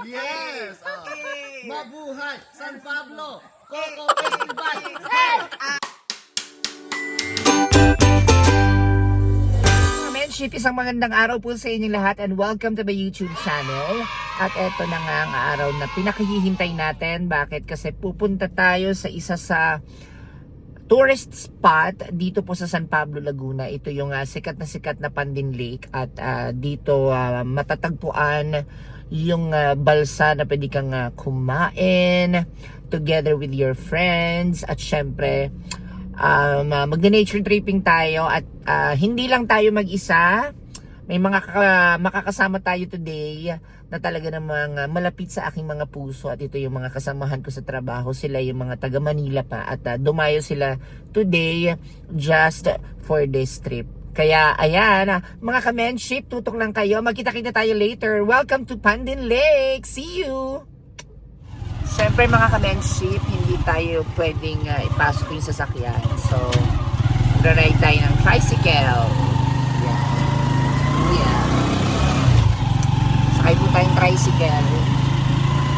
Yes! Mabuhay! San Pablo! Coco Festival! Hey! Friendship, isang magandang araw po sa inyong lahat and welcome to my YouTube channel. At eto na nga ang araw na pinakahihintay natin. Bakit? Kasi pupunta tayo sa isa sa tourist spot dito po sa San Pablo, Laguna. Ito yung sikat na Pandin Lake. At dito matatagpuan yung balsa na pwede kang kumain together with your friends. At syempre, magna-nature tripping tayo at hindi lang tayo mag-isa. May mga makakasama tayo today na talaga namang malapit sa aking mga puso, at ito yung mga kasamahan ko sa trabaho. Sila yung mga taga Manila pa at dumayo sila today just for this trip. Kaya ayan, mga ka-menship, tutok lang kayo. Magkita-kita tayo later. Welcome to Pandin Lake. See you! Siyempre mga ka-menship, hindi tayo pwedeng ipasok yung sasakyan. So, mag-ride tayo ng tricycle. Yeah. Sakay po tayong tricycle.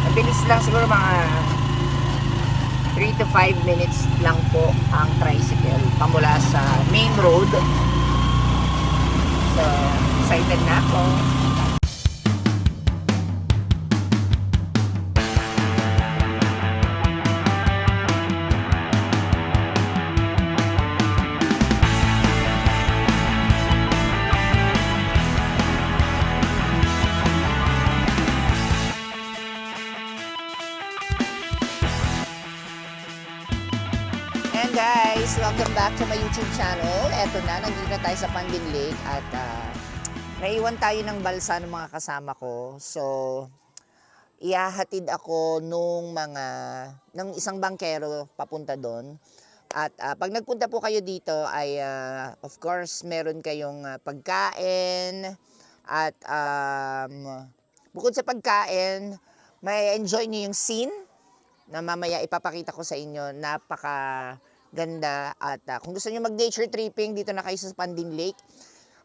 Mabilis lang, siguro mga 3 to 5 minutes lang po ang tricycle pamula sa main road. So, excited na ako. And guys, welcome back to my YouTube channel. Eto na, nandito na tayo sa Pandin Lake at naiwan tayo ng balsa ng mga kasama ko. So, ihahatid ako ng isang bangkero papunta doon. At pag nagpunta po kayo dito ay of course meron kayong pagkain at bukod sa pagkain, may enjoy niyo yung scene na mamaya ipapakita ko sa inyo. Napaka ganda. At kung gusto niyo mag-nature tripping, dito na kayo sa Pandin Lake.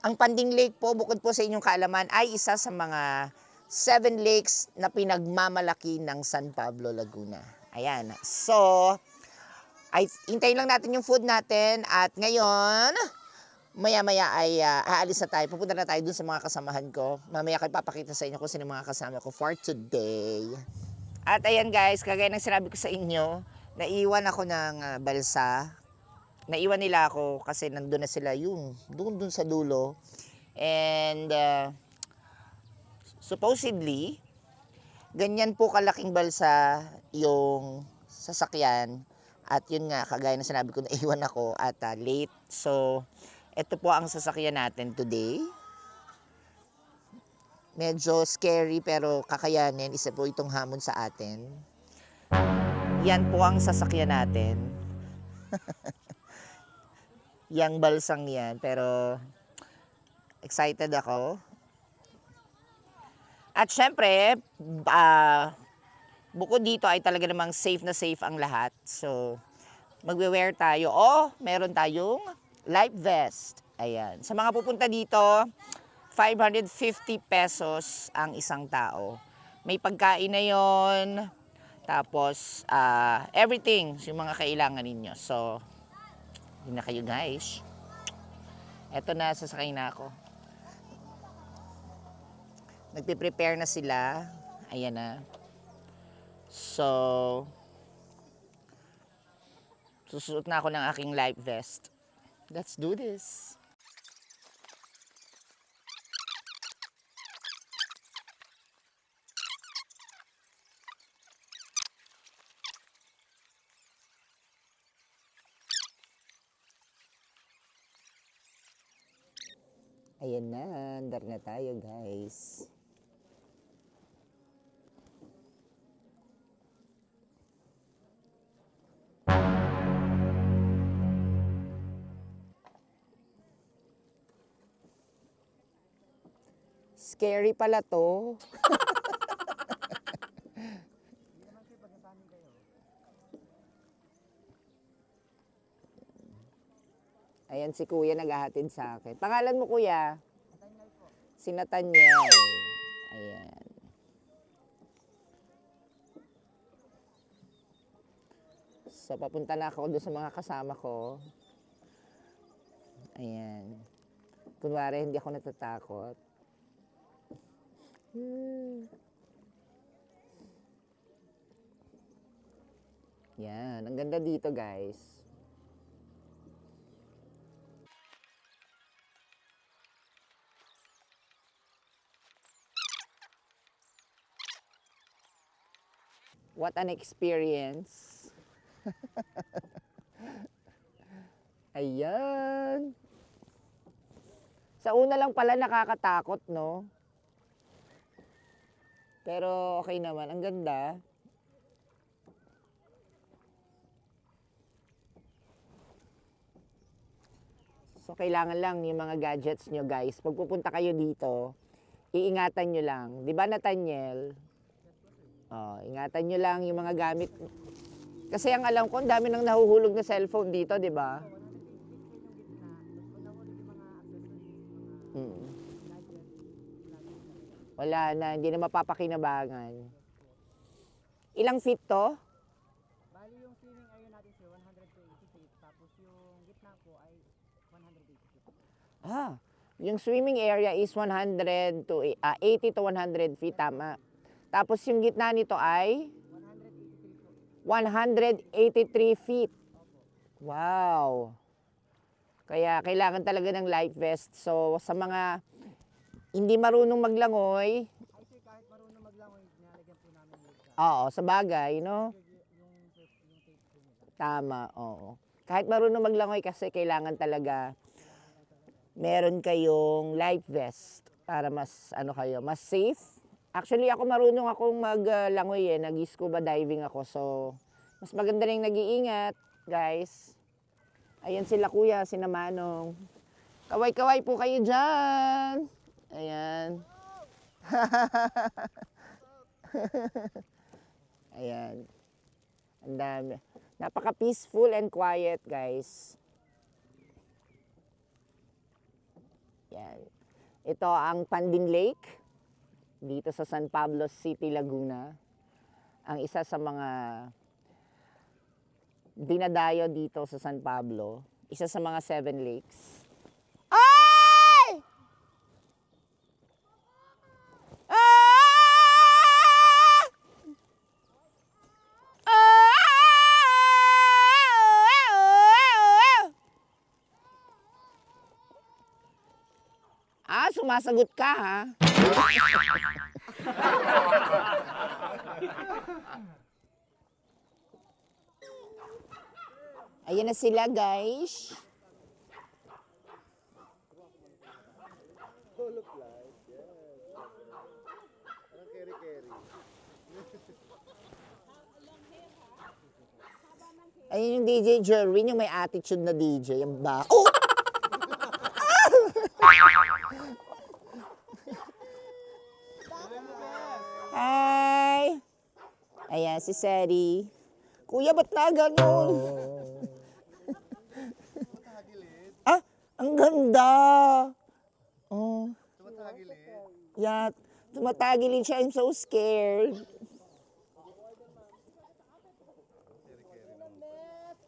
Ang Pandin Lake po, bukod po sa inyong kaalaman, ay isa sa mga 7 lakes na pinagmamalaki ng San Pablo, Laguna. Ayan. So, hintayin lang natin yung food natin. At ngayon, maya-maya ay aalis na tayo. Pupunta na tayo dun sa mga kasamahan ko. Mamaya kayo papakita sa inyo kung sino mga kasama ko for today. At ayan guys, kagaya ng sinabi ko sa inyo, naiwan ako ng balsa. Naiwan nila ako kasi nandun na sila doon sa dulo. And supposedly, ganyan po kalaking balsa yung sasakyan. At yun nga, kagaya ng sinabi ko, naiwan ako at late. So, ito po ang sasakyan natin today. Medyo scary pero kakayanin. Isa po itong hamon sa atin. Yan po ang sasakyan natin. Yang balsang yan. Pero excited ako. At syempre, bukod dito ay talaga namang safe na safe ang lahat. So, magwe-wear tayo. Meron tayong life vest. Ayan. Sa mga pupunta dito, 550 pesos ang isang tao. May pagkain na yon, tapos everything, yung mga kailangan ninyo. So, yun na kayo guys. Eto na, sasakay na ako. Nagpe-prepare na sila. Ayan na. So, susuot na ako ng aking life vest. Let's do this. Ayan na, andar na tayo guys. Scary pala to. Ayan si kuya naghahatid sa akin. Pangalan mo kuya? Si Nathaniel. Ayan. So, papunta na ako doon sa mga kasama ko. Ayan. Kunwari, hindi ako natatakot. Yan. Ang ganda dito, guys. What an experience. Ayan. Sa una lang pala nakakatakot, no? Pero okay naman. Ang ganda. So, kailangan lang yung mga gadgets nyo, guys. Pag pupunta kayo dito, iingatan nyo lang. Di ba, Nathaniel? Oh, ingatan nyo lang yung mga gamit. Kasi ang alam ko, ang dami nang nahuhulog na cellphone dito, di ba? Wala na, hindi na mapapakinabangan. Ilang feet to? Bali yung ceiling area natin sir, 120 feet. Tapos yung gitna po ay 180 feet. Ah, yung swimming area is 100 to 80 to 100 feet, tama. Tapos yung gitna nito ay 183 feet. Wow. Kaya kailangan talaga ng life vest. So sa mga hindi marunong maglangoy, Ay sir, kahit marunong maglangoy, nilalagyan po namin yung light. oo, sa bagay, no? Yung tape po nila. Tama, oo. Kahit marunong maglangoy kasi kailangan talaga meron kayong life vest para mas ano kayo, mas safe. Actually, ako marunong akong maglangoy nag-scuba diving ako. So, mas maganda rin nag-iingat, guys. Ayan sila kuya, sina Manong. Kaway-kaway po kayo dyan. Ayan. Ayan. Ang dami. Napaka-peaceful and quiet, guys. Yan. Ito ang Pandin Lake dito sa San Pablo City, Laguna. Ang isa sa mga dinadayo dito sa San Pablo. Isa sa mga 7 lakes. Ay! Sumasagot ka, ha? Ayan na sila, guys. Ayun yung DJ Jerwin, yung may attitude na DJ. Yung ba? Oh! Hi! Ayan, si Seri. Kuya, ba't na ganun? Ang ganda! Oh. Yeah, tumatagilid siya. I'm so scared.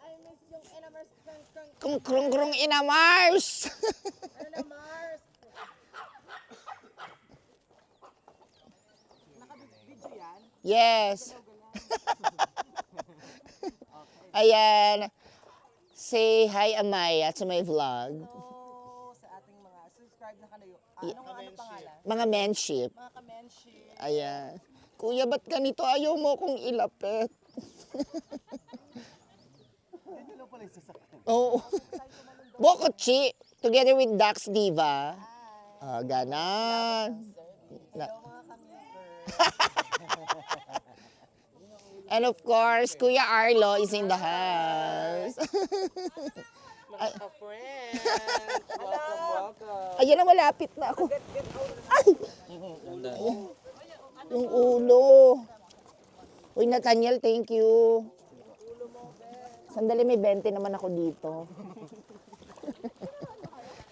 I miss yung Inamars Kung krong-krong inamars! Ano na Mars? Naka-video yan? Yes. Ayan. Say hi, Amaya, to my vlog. So, sa ating mga subscribe na kanayo. Anong pangalan? Mga menship. Mga kamenship. Ayan. Kuya, ba't ganito? Ayaw mo kong ilapit. Ganyan lang pala yung sasakyan. Oo. Bokochi, together with Dax Diva. Ganon. Hello mga kamiper. And of course, Kuya Arlo is in the house. Mga friends. Welcome. Ayan na, malapit na ako. Ay! Yung ulo. Uy, Nathaniel, thank you. Sandali, may 20 naman ako dito.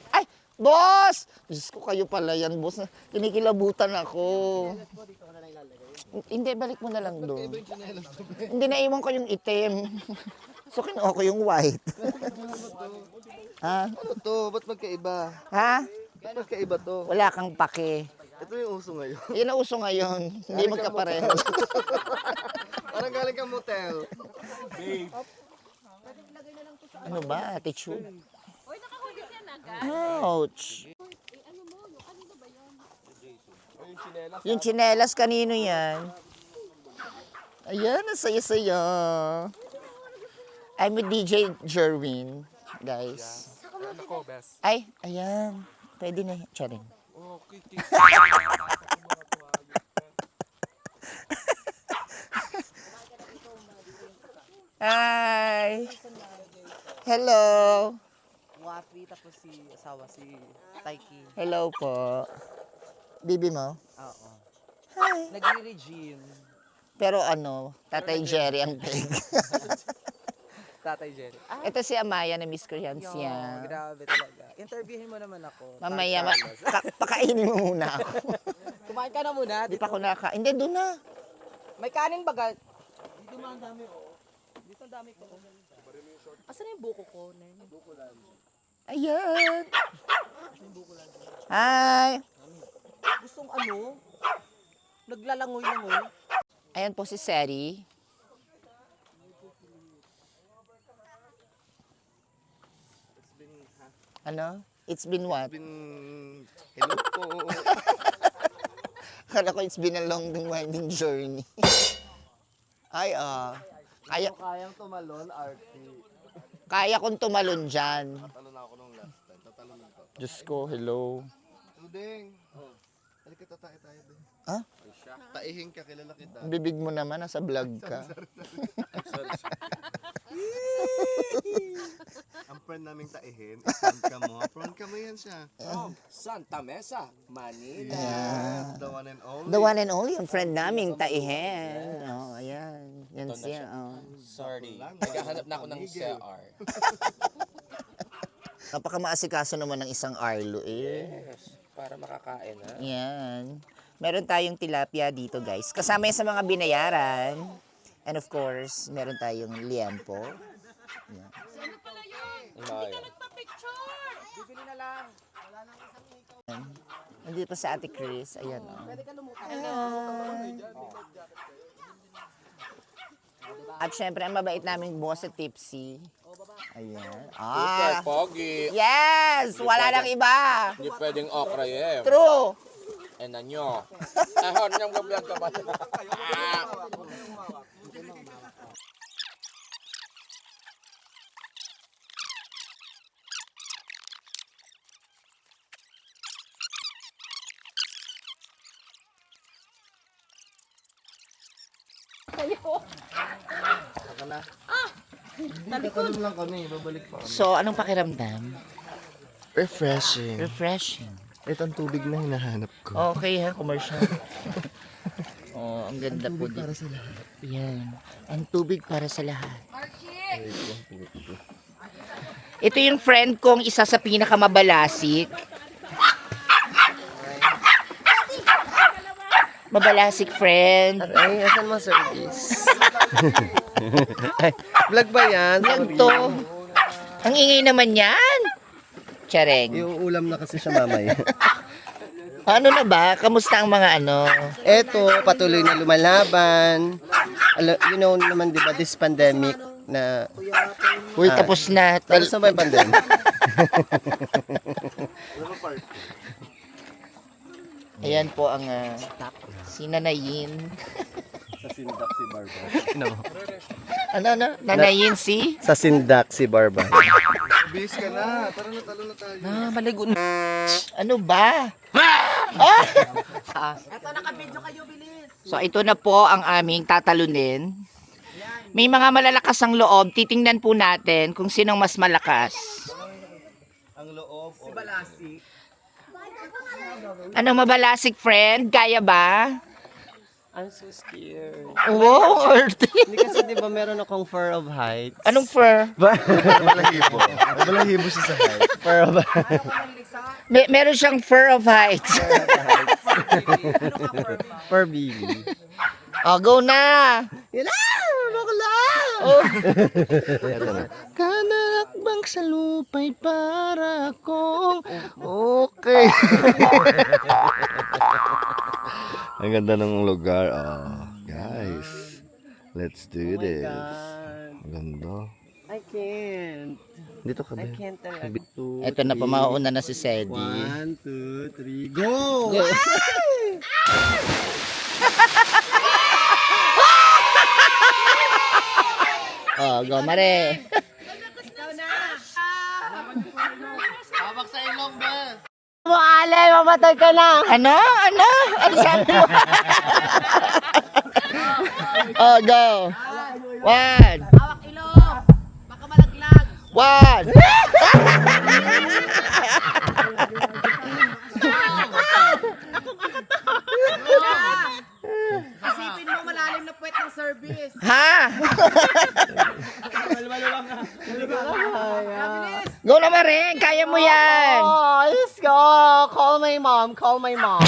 Ay, boss! Diyos ko, kayo pala yan, boss. Kinikilabutan ako. Hindi, balik mo na lang doon. Hindi, naiwan ko yung itim. So, kinuha ko yung white. Ha? Ano to? Ba't magkaiba? Ha? Ba't magkaiba to? Wala kang pake. Ito yung uso ngayon. Yan ang uso ngayon. Hindi magkapareho. Parang galing kang motel. Ano ba? Attitude? Ouch. Yung tsinelas, kanino yan? Ayan, ang saya-saya. I'm with DJ Jerwin, guys. Ay, ayan. Pwede na yan. Charing. Hi! Hello! Wafi, tapos si asawa, si Taiki. Hello po. Bibi mo? Oo. Hi! Nagre-regime. Pero ano, Tatay Jerry ang pig. Tatay Jerry. Ito si Amaya na Miss Korean Yo, siya. grabe talaga. Interviewin mo naman ako. Mamaya, pakainin mo muna ako. Kumain ka na muna. Di pa ako Hindi, doon na. May kanin baga. Dito ang dami, oh. Dito ang dami ko. Asan yung buko ko? Ayan. Hi. Gustong ano? Naglalangoy-langoy. Ayan po si Seri. Ano? It's been what? Hello po. Kala ko it's been a long and winding journey. Ay, Kayang tumalon, RT. kaya kong tumalon dyan. Tatalon ako nung last time. Tatalon ako. Diyos ko, hello. Tudeng. Halika tatay tayo din. Ha? Taihin ka, kilala kita. Ang bibig mo naman, nasa vlog ka. Ang friend naming taihin, friend ka mo. Friend ka mo yan siya. Santa Mesa, Manila. Yes, the one and only. The one and only, ang friend naming Taihen. Oh, ayan. Yan siya. Oh. Sorry. Naghahanap na ako ng CR. Napakamaasikaso naman ng isang Arlo eh. Yes, para makakain ha. Yan. Meron tayong tilapia dito guys. Kasama yan sa mga binayaran. And of course, meron tayong liempo. Yan. Maya. Bibili na lang. Nandito pa si Ate Chris. Ayan oh. At syempre, ang mabait naming boss sa Tipsy. Ayan. Super Ah! pogi. Yes! Wala nang iba! Hindi pwedeng okra yan. True! Eh nanyo. Ahon niyang vlog ka ba? Tatalon lang kami, babalik pa kami. So, anong pakiramdam? Refreshing. Refreshing. Ito ang tubig na hinahanap ko. Okay ha, commercial. Oh, ang ganda po dito. Para sa lahat. Yan. Ang tubig para sa lahat. Ito yung friend kong isa sa pinakamabalasik. Mabalasik friend. Ay, asan mo service? Vlog ba yan? Yan to. Ang ingay naman yan. Chareng. Yung ulam na kasi siya mamaya. Ano na ba? Kamusta ang mga ano? Eto, patuloy na lumalaban. You know naman, di ba, this pandemic na... Uy, tapos na. Tapos na ba yung pandemic? Ayan po ang sinanayin. Sa sindak si Barba. Ano? Nanayin si? Sa sindak si Barba. Bis ka na. Tara na, talo na tayo. Maligo na. Ano ba? Eto, naka-video kayo, bilis. So ito na po ang aming tatalunin. May mga malalakas ang loob. Titingnan po natin kung sinong mas malakas. Ang loob. Si Balasi. Ano mabalasik friend? Kaya ba? I'm so scared. Wow, Artie. Hindi kasi di ba meron akong fur of height? Anong fur? Balahibo. Balahibo siya sa height. Fur of height. Meron siyang fur of height. Fur baby. Oh, go na. Yun lang! Bakla! Kanakbang sa lupa'y para kong okay. Ang ganda ng lugar. Oh, guys. Let's do this. Ang ganda. I can't. Dito ka ba? I can't talaga. Ito na po, mauuna na si Sedi. 1, 2, 3, go! Oh, go, Mare. Hawak sa ilong, bes! Mo, Ale, mamatay ka na. Ano? Ano? Ano sabi mo? Oh, go. 1. Hawak ilong! Baka malaglag! 1. Isipin mo malalim na puwet ng service! Ha? Go na, Mare. Kaya mo yan. Oh, let's go! Call my mom, call my mom.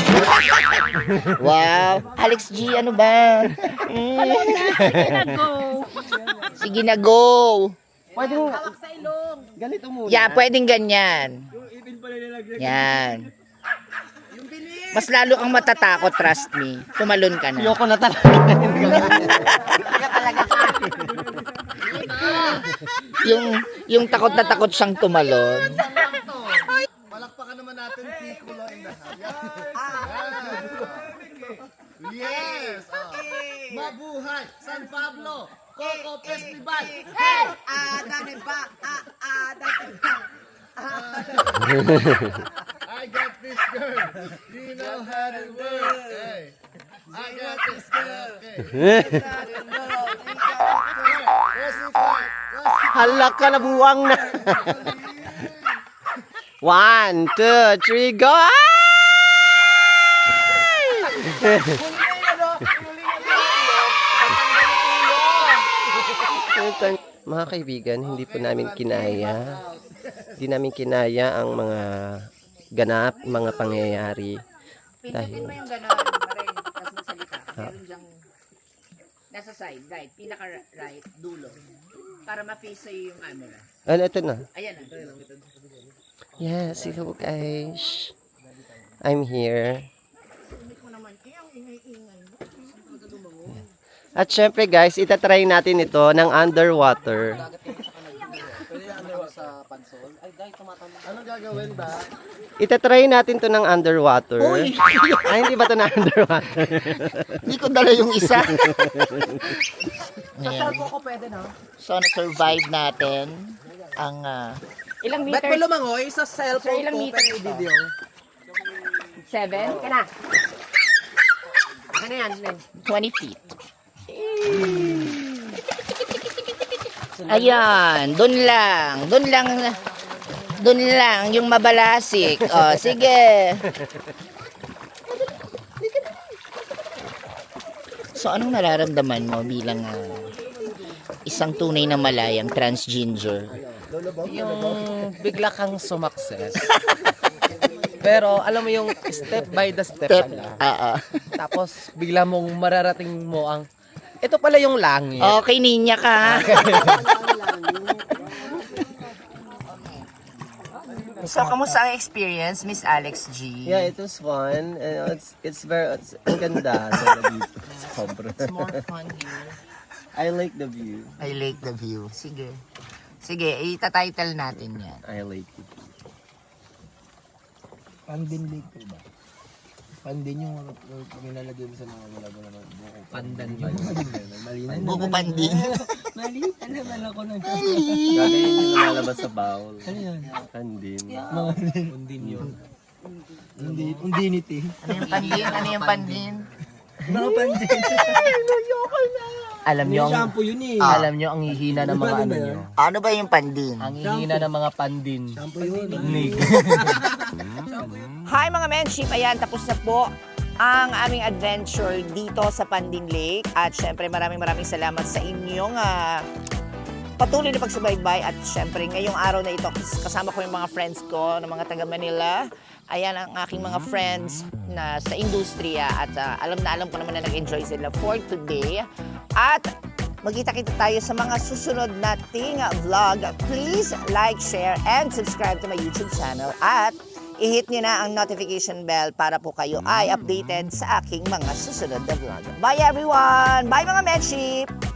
Wow. Alex G, ano ba? Sige na, go. Pwedeng Hawak sa ilong! ganito muna. Yeah, pwedeng ganyan. Yan. Mas lalo kang matatakot, trust me. Tumalon ka na. Ayoko na talaga. Yung takot na takot siyang tumalon. Palakpakan naman natin Piccolo in the Yes! Mabuhay! San Pablo! Coco Festival! Hey! Dami ba? Dami ba? I got this girl! You know how to work! Hey! I got this girl! Okay. Hala ka na buwang na. 1, 2, 3, go! Mga kaibigan, hindi po namin kinaya. Hindi namin kinaya ang mga ganap, mga pangyayari. Pindutin mo yung gano'n, Mare. Tapos magsalita. Meron diyang nasa side, right. Pinaka-right, dulo. Para ma-face sa'yo yung camera. Ano, ito na. Ayan na. Yes, hello guys. I'm here. At syempre guys, itatry natin ito ng underwater. Anong gagawin ba? Itatry natin to ng underwater. Ay, hindi ba to na underwater? Hindi ko dala yung isa. Saan po ako pwede, no? So, na-survive natin ang... ilang Ba't meters? mo lumangoy sa cellphone Sir, ilang ko? meters Pero to? video. 7? Kana. Ano yan? 20 feet. Ayan, dun lang yung mabalasik. O, sige. So, anong nararamdaman mo bilang isang tunay na malayang transgender? Yung bigla kang sumakses. Pero alam mo yung step by the step pala. Tapos bigla mong mararating mo ang ito pala yung langit. Okay, ninya ka. So, kamusta ang experience, Miss Alex G? Yeah, it was fun. It's ang ganda talaga dito. Sobra. It's more fun here. I like the view. I like the view. Sige. Sige, ita-title natin yan. I like it. Pandin lake po ba? Pandin yung nilalagay mo sa mga wala-wala naman. Pandan yun. Mali na. Buko pandin. Mali. Ano naman ako nang Gagawin yung lumalabas sa bowl. Ano yun? Kandin. Pandin yun. Undinity. Ano yung pandin? Ano yung pandin? Mga pandin. Alam nyo, Shampoo yun eh. alam nyo ang hihina ng mga ano nyo. Ano ba yung pandin? Ang hihina ng mga pandin. Shampoo yun. Hi mga menship! Ayan, tapos na po ang aming adventure dito sa Pandin Lake. At syempre maraming salamat sa inyong patuloy na pagsubaybay. At syempre ngayong araw na ito, kasama ko yung mga friends ko na mga taga Manila. Ayan ang aking mga friends na sa industriya. At alam ko naman na nag-enjoy sila for today. At Magkita-kita tayo sa mga susunod nating vlog. Please like, share, and subscribe to my YouTube channel. At i-hit nyo na ang notification bell para po kayo ay updated sa aking mga susunod na vlog. Bye everyone! Bye mga Medship!